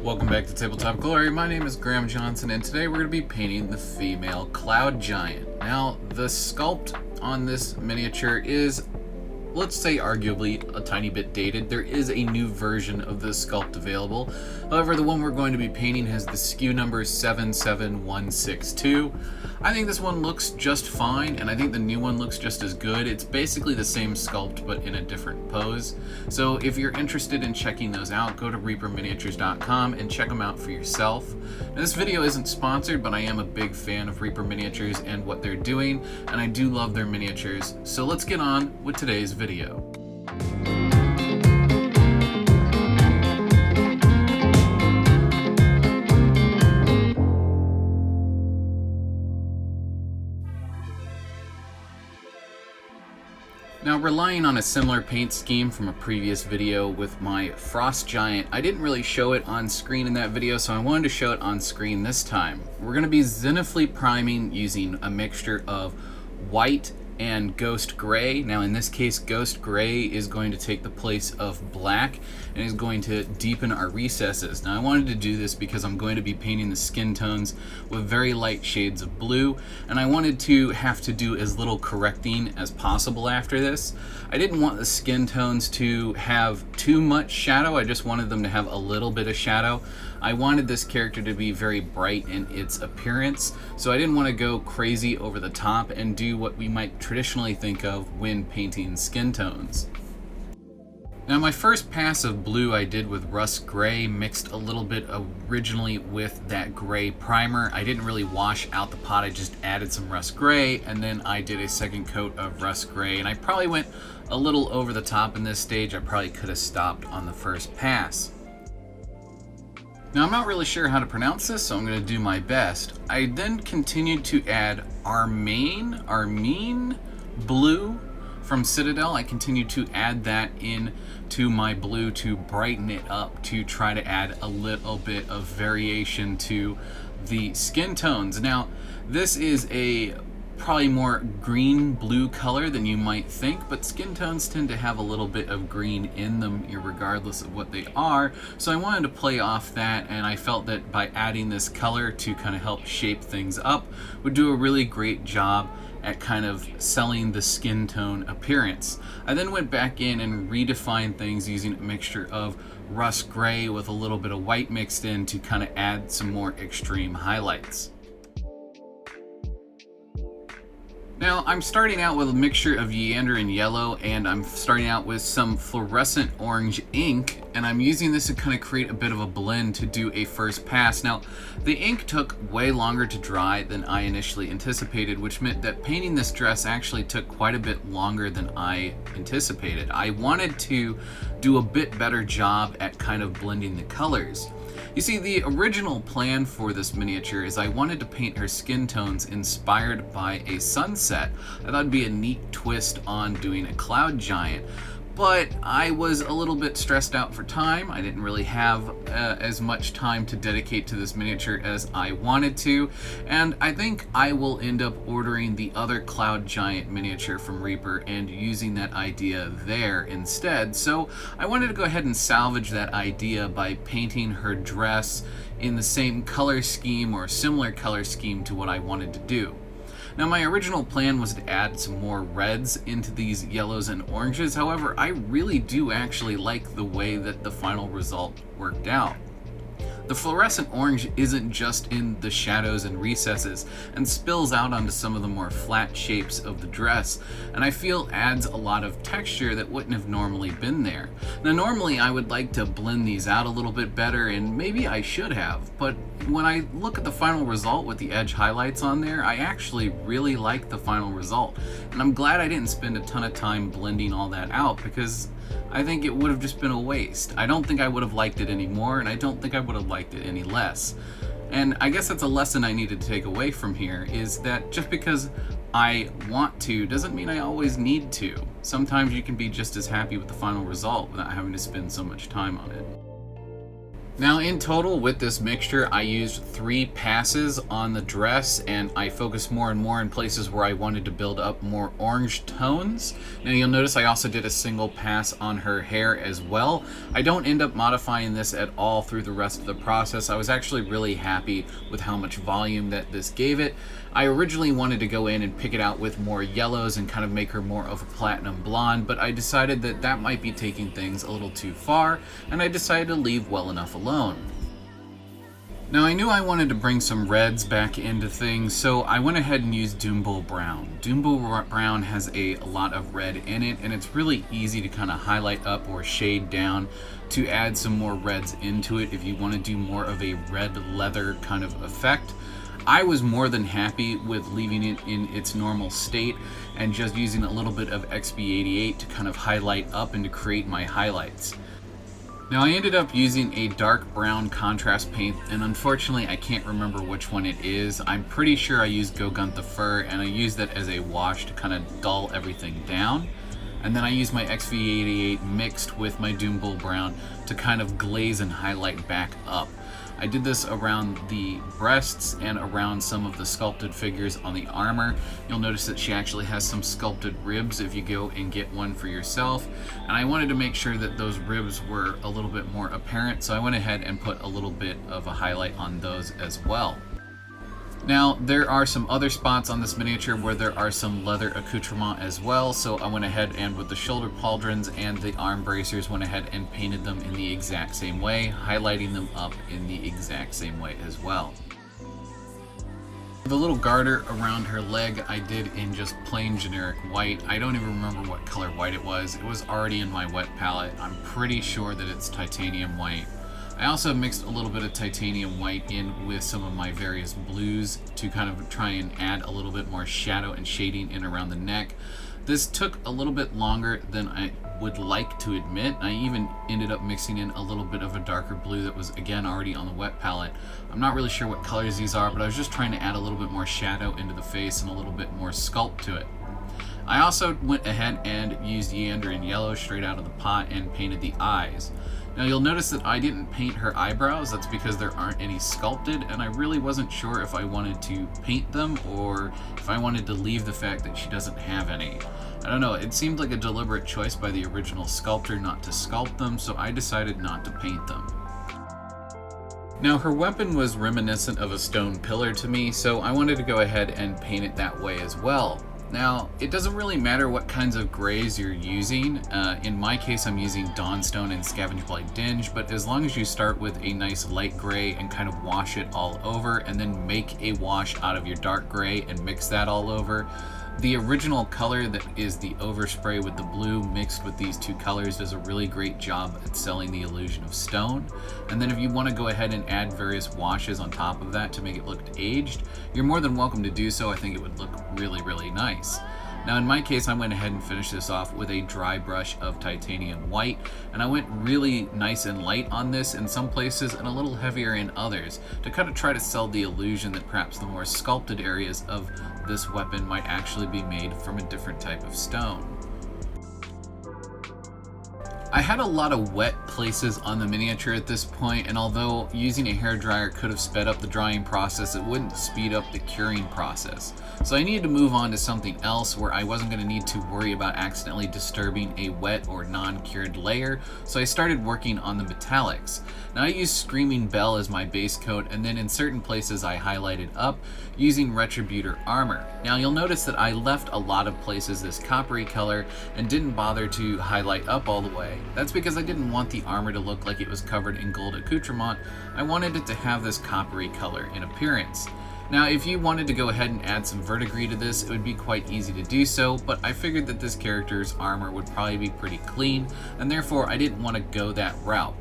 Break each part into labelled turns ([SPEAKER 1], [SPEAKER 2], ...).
[SPEAKER 1] Welcome back to Tabletop Glory. My name is Graham Johnson, and today we're going to be painting the female cloud giant. Now, the sculpt on this miniature is, let's say, arguably a tiny bit dated. There is a new version of this sculpt available. However, the one we're going to be painting has the SKU number 77162. I think this one looks just fine, and I think the new one looks just as good. It's basically the same sculpt, but in a different pose. So if you're interested in checking those out, go to reaperminiatures.com and check them out for yourself. Now, this video isn't sponsored, but I am a big fan of Reaper Miniatures and what they're doing, and I do love their miniatures. So let's get on with today's video. Now, relying on a similar paint scheme from a previous video with my Frost Giant, I didn't really show it on screen in that video, so I wanted to show it on screen this time. We're going to be zenithally priming using a mixture of white and ghost gray. Now, in this case, ghost gray is going to take the place of black and is going to deepen our recesses. Now, I wanted to do this because I'm going to be painting the skin tones with very light shades of blue, and I wanted to have to do as little correcting as possible after this. I didn't want the skin tones to have too much shadow. I just wanted them to have a little bit of shadow. I wanted this character to be very bright in its appearance, so I didn't want to go crazy over the top and do what we might traditionally think of when painting skin tones. Now, my first pass of blue I did with rust gray, mixed a little bit originally with that gray primer. I didn't really wash out the pot, I just added some rust gray, and then I did a second coat of rust gray, and I probably went a little over the top in this stage. I probably could have stopped on the first pass. Now, I'm not really sure how to pronounce this, so I'm going to do my best. I then continued to add Armine blue from Citadel. I continued to add that in to my blue to brighten it up, to try to add a little bit of variation to the skin tones. Now, this is a probably more green blue color than you might think, but skin tones tend to have a little bit of green in them regardless of what they are, so I wanted to play off that, and I felt that by adding this color to kind of help shape things up would do a really great job at kind of selling the skin tone appearance. I then went back in and redefined things using a mixture of rust gray with a little bit of white mixed in to kind of add some more extreme highlights. Now, I'm starting out with a mixture of Yeandrin yellow, and I'm starting out with some fluorescent orange ink, and I'm using this to kind of create a bit of a blend to do a first pass. Now, the ink took way longer to dry than I initially anticipated, which meant that painting this dress actually took quite a bit longer than I anticipated. I wanted to do a bit better job at kind of blending the colors. You see, the original plan for this miniature is I wanted to paint her skin tones inspired by a sunset. I thought it'd be a neat twist on doing a cloud giant, but I was a little bit stressed out for time. I didn't really have as much time to dedicate to this miniature as I wanted to, and I think I will end up ordering the other cloud giant miniature from Reaper and using that idea there instead. So I wanted to go ahead and salvage that idea by painting her dress in the same color scheme or similar color scheme to what I wanted to do. Now, my original plan was to add some more reds into these yellows and oranges. However, I really do actually like the way that the final result worked out. The fluorescent orange isn't just in the shadows and recesses and spills out onto some of the more flat shapes of the dress, and I feel adds a lot of texture that wouldn't have normally been there. Now, normally I would like to blend these out a little bit better, and maybe I should have, but when I look at the final result with the edge highlights on there, I actually really like the final result, and I'm glad I didn't spend a ton of time blending all that out, because I think it would have just been a waste. I don't think I would have liked it any more, and I don't think I would have liked it any less. And I guess that's a lesson I needed to take away from here, is that just because I want to doesn't mean I always need to. Sometimes you can be just as happy with the final result without having to spend so much time on it. Now in total with this mixture, I used 3 passes on the dress, and I focused more and more in places where I wanted to build up more orange tones. Now you'll notice I also did a single pass on her hair as well. I don't end up modifying this at all through the rest of the process. I was actually really happy with how much volume that this gave it. I originally wanted to go in and pick it out with more yellows and kind of make her more of a platinum blonde, but I decided that that might be taking things a little too far, and I decided to leave well enough alone. Now I knew I wanted to bring some reds back into things, so I went ahead and used Doombull Brown. Doombull Brown has a lot of red in it, and it's really easy to kind of highlight up or shade down to add some more reds into it if you want to do more of a red leather kind of effect. I was more than happy with leaving it in its normal state and just using a little bit of XB88 to kind of highlight up and to create my highlights. Now I ended up using a dark brown contrast paint, and unfortunately I can't remember which one it is. I'm pretty sure I used Goguntha Fur, and I used that as a wash to kind of dull everything down. And then I used my XV88 mixed with my Doombull Brown to kind of glaze and highlight back up. I did this around the breasts and around some of the sculpted figures on the armor. You'll notice that she actually has some sculpted ribs if you go and get one for yourself. And I wanted to make sure that those ribs were a little bit more apparent, so I went ahead and put a little bit of a highlight on those as well. Now, there are some other spots on this miniature where there are some leather accoutrement as well, so I went ahead and with the shoulder pauldrons and the arm bracers went ahead and painted them in the exact same way, highlighting them up in the exact same way as well. The little garter around her leg I did in just plain generic white. I don't even remember what color white it was. It was already in my wet palette. I'm pretty sure that it's titanium white. I also mixed a little bit of titanium white in with some of my various blues to kind of try and add a little bit more shadow and shading in around the neck. This took a little bit longer than I would like to admit. I even ended up mixing in a little bit of a darker blue that was again already on the wet palette. I'm not really sure what colors these are, but I was just trying to add a little bit more shadow into the face and a little bit more sculpt to it. I also went ahead and used Yeandrin Yellow straight out of the pot and painted the eyes. Now you'll notice that I didn't paint her eyebrows. That's because there aren't any sculpted, and I really wasn't sure if I wanted to paint them or if I wanted to leave the fact that she doesn't have any. I don't know, it seemed like a deliberate choice by the original sculptor not to sculpt them, so I decided not to paint them. Now her weapon was reminiscent of a stone pillar to me, so I wanted to go ahead and paint it that way as well. Now, it doesn't really matter what kinds of grays you're using. In my case, I'm using Dawnstone and Scavenge Blight Dinge, but as long as you start with a nice light gray and kind of wash it all over, and then make a wash out of your dark gray and mix that all over, the original color that is the overspray with the blue mixed with these two colors does a really great job at selling the illusion of stone. And then if you want to go ahead and add various washes on top of that to make it look aged, you're more than welcome to do so. I think it would look really, really nice. Now in my case, I went ahead and finished this off with a dry brush of titanium white, and I went really nice and light on this in some places and a little heavier in others to kind of try to sell the illusion that perhaps the more sculpted areas of this weapon might actually be made from a different type of stone. I had a lot of wet places on the miniature at this point, and although using a hairdryer could have sped up the drying process, it wouldn't speed up the curing process. So I needed to move on to something else where I wasn't going to need to worry about accidentally disturbing a wet or non-cured layer, so I started working on the metallics. Now I used Screaming Bell as my base coat, and then in certain places I highlighted up using Retributor Armor. Now you'll notice that I left a lot of places this coppery color and didn't bother to highlight up all the way. That's because I didn't want the armor to look like it was covered in gold accoutrement. I wanted it to have this coppery color in appearance. Now if you wanted to go ahead and add some verdigris to this, it would be quite easy to do so, but I figured that this character's armor would probably be pretty clean, and therefore I didn't want to go that route.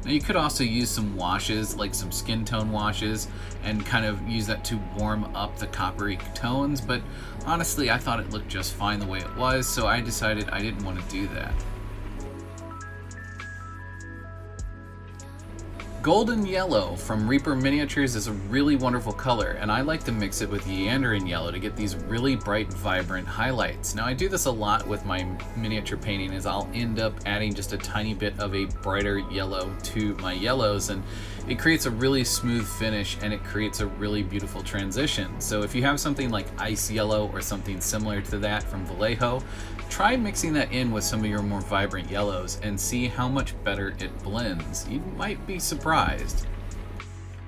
[SPEAKER 1] Now you could also use some washes, like some skin tone washes, and kind of use that to warm up the coppery tones, but honestly I thought it looked just fine the way it was, so I decided I didn't want to do that. Golden Yellow from Reaper Miniatures is a really wonderful color, and I like to mix it with Yanderin Yellow to get these really bright, vibrant highlights. Now I do this a lot with my miniature painting, is I'll end up adding just a tiny bit of a brighter yellow to my yellows, and it creates a really smooth finish and it creates a really beautiful transition. So if you have something like Ice Yellow or something similar to that from Vallejo, try mixing that in with some of your more vibrant yellows and see how much better it blends. You might be surprised.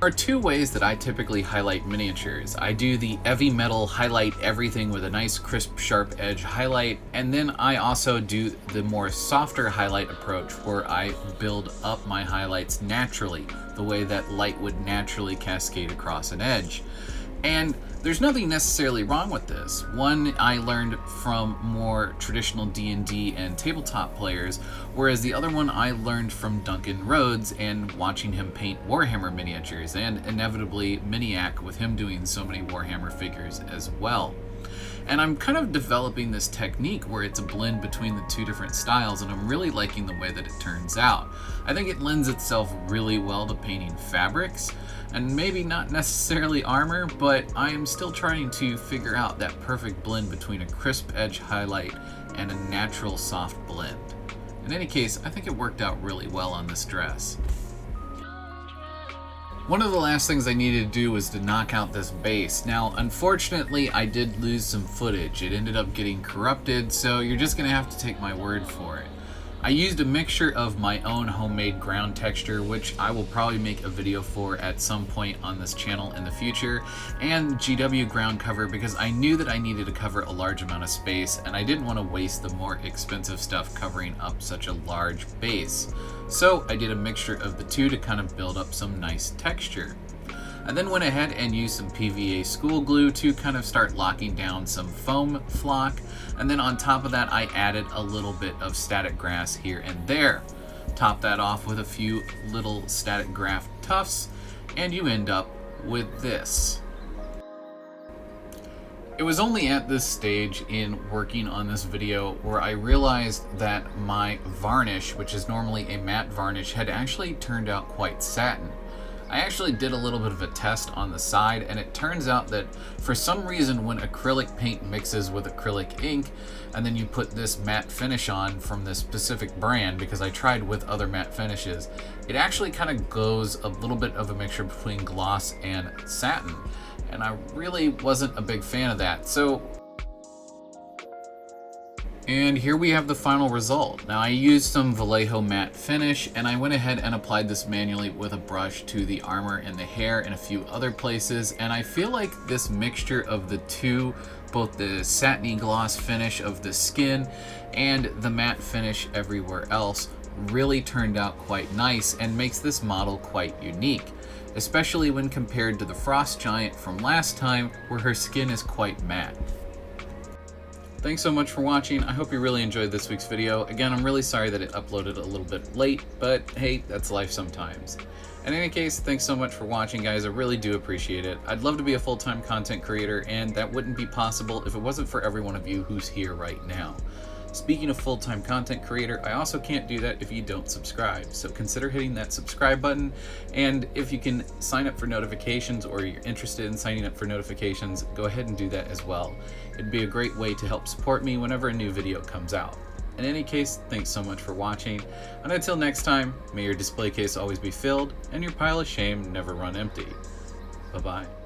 [SPEAKER 1] There are two ways that I typically highlight miniatures. I do the heavy metal highlight everything with a nice crisp sharp edge highlight, and then I also do the more softer highlight approach where I build up my highlights naturally, the way that light would naturally cascade across an edge. And there's nothing necessarily wrong with this. One I learned from more traditional D&D and tabletop players, whereas the other one I learned from Duncan Rhodes and watching him paint Warhammer miniatures, and inevitably Miniac with him doing so many Warhammer figures as well. And I'm kind of developing this technique where it's a blend between the two different styles, and I'm really liking the way that it turns out. I think it lends itself really well to painting fabrics, and maybe not necessarily armor, but I am still trying to figure out that perfect blend between a crisp edge highlight and a natural soft blend. In any case, I think it worked out really well on this dress. One of the last things I needed to do was to knock out this base. Now, unfortunately, I did lose some footage. It ended up getting corrupted, so you're just gonna have to take my word for it. I used a mixture of my own homemade ground texture, which I will probably make a video for at some point on this channel in the future, and GW ground cover because I knew that I needed to cover a large amount of space and I didn't want to waste the more expensive stuff covering up such a large base. So I did a mixture of the two to kind of build up some nice texture. I then went ahead and used some PVA school glue to kind of start locking down some foam flock, and then on top of that I added a little bit of static grass here and there. Top that off with a few little static graft tufts, and you end up with this. It was only at this stage in working on this video where I realized that my varnish, which is normally a matte varnish, had actually turned out quite satin. I actually did a little bit of a test on the side, and it turns out that for some reason when acrylic paint mixes with acrylic ink and then you put this matte finish on from this specific brand, because I tried with other matte finishes, it actually kind of goes a little bit of a mixture between gloss and satin, and I really wasn't a big fan of that. And here we have the final result. Now I used some Vallejo matte finish, and I went ahead and applied this manually with a brush to the armor and the hair and a few other places, and I feel like this mixture of the two, both the satiny gloss finish of the skin and the matte finish everywhere else, really turned out quite nice and makes this model quite unique, especially when compared to the Frost Giant from last time where her skin is quite matte. Thanks so much for watching. I hope you really enjoyed this week's video. Again, I'm really sorry that it uploaded a little bit late, but hey, that's life sometimes. In any case, thanks so much for watching, guys. I really do appreciate it. I'd love to be a full-time content creator, and that wouldn't be possible if it wasn't for every one of you who's here right now. Speaking of full-time content creator, I also can't do that if you don't subscribe, so consider hitting that subscribe button, and if you can sign up for notifications or you're interested in signing up for notifications, go ahead and do that as well. It'd be a great way to help support me whenever a new video comes out. In any case, thanks so much for watching, and until next time, may your display case always be filled and your pile of shame never run empty. Bye-bye.